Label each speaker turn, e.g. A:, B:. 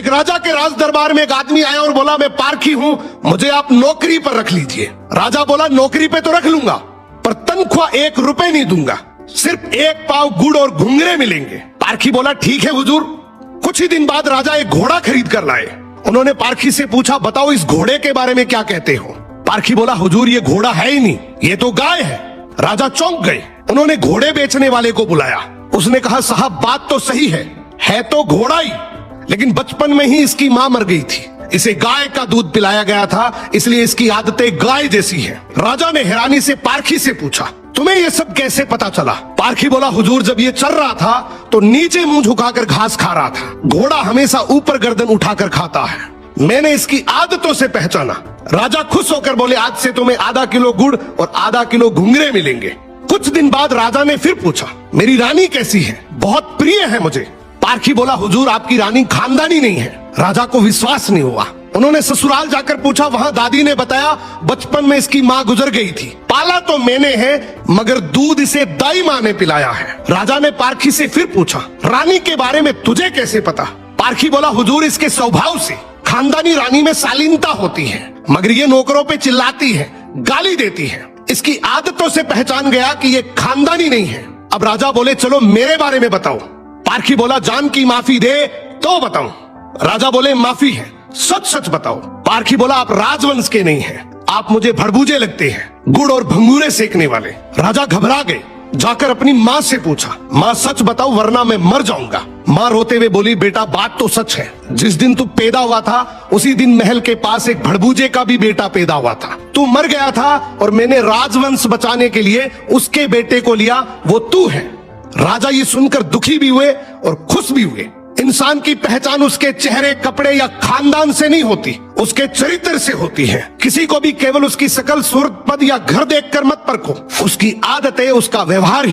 A: एक राजा के राज दरबार में एक आदमी आया और बोला, मैं पारखी हूँ, मुझे आप नौकरी पर रख लीजिए। राजा बोला, नौकरी पे तो रख लूंगा, पर तनख्वाह 1 रुपए नहीं दूंगा, सिर्फ 1 पाव गुड़ और घुंघरे मिलेंगे। पारखी बोला, ठीक है हुजूर। कुछ ही दिन बाद राजा एक घोड़ा खरीद कर लाए। उन्होंने पारखी से पूछा, बताओ इस घोड़े के बारे में क्या कहते हो। पारखी बोला, हुजूर ये घोड़ा है ही नहीं, ये तो गाय है। राजा चौंक गए। उन्होंने घोड़े बेचने वाले को बुलाया। उसने कहा, साहब बात तो सही है तो घोड़ा ही, लेकिन बचपन में ही इसकी माँ मर गई थी, इसे गाय का दूध पिलाया गया था, इसलिए इसकी आदतें गाय जैसी हैं। राजा ने हैरानी से पारखी से पूछा, तुम्हें ये सब कैसे पता चला। पारखी बोला, हुजूर जब ये चल रहा था तो नीचे मुंह झुकाकर घास खा रहा था, घोड़ा हमेशा ऊपर गर्दन उठाकर खाता है, मैंने इसकी आदतों से पहचाना। राजा खुश होकर बोले, आज से तुम्हें आधा किलो गुड़ और आधा किलो घुंघरे मिलेंगे। कुछ दिन बाद राजा ने फिर पूछा, मेरी रानी कैसी है, बहुत प्रिय है मुझे। पारखी बोला, हुजूर आपकी रानी खानदानी नहीं है। राजा को विश्वास नहीं हुआ। उन्होंने ससुराल जाकर पूछा, वहां दादी ने बताया, बचपन में इसकी माँ गुजर गई थी, पाला तो मैंने है मगर दूध इसे दाई माँ ने पिलाया है। राजा ने पारखी से फिर पूछा, रानी के बारे में तुझे कैसे पता। पारखी बोला, हुजूर इसके स्वभाव से खानदानी रानी में शालीनता होती है, मगर ये नौकरों पे चिल्लाती है, गाली देती है, इसकी आदतों से पहचान गया कि ये खानदानी नहीं है। अब राजा बोले, चलो मेरे बारे में बताओ। पारखी बोला, जान की माफी दे तो बताऊं। राजा बोले, माफी है, सच सच बताओ। पारखी बोला, आप राजवंश के नहीं हैं, आप मुझे भड़बूजे लगते हैं, गुड़ और भंगूरे सेकने वाले। राजा घबरा गए। जाकर अपनी माँ से पूछा, माँ सच बताओ वरना मैं मर जाऊंगा। माँ रोते हुए बोली, बेटा बात तो सच है, जिस दिन तू पैदा हुआ था उसी दिन महल के पास एक भड़बूजे का भी बेटा पैदा हुआ था, तू मर गया था और मैंने राजवंश बचाने के लिए उसके बेटे को लिया, वो तू है। राजा ये सुनकर दुखी भी हुए और खुश भी हुए। इंसान की पहचान उसके चेहरे, कपड़े या खानदान से नहीं होती, उसके चरित्र से होती है। किसी को भी केवल उसकी शकल, सूरत, पद या घर देखकर मत परखो, उसकी आदतें, उसका व्यवहार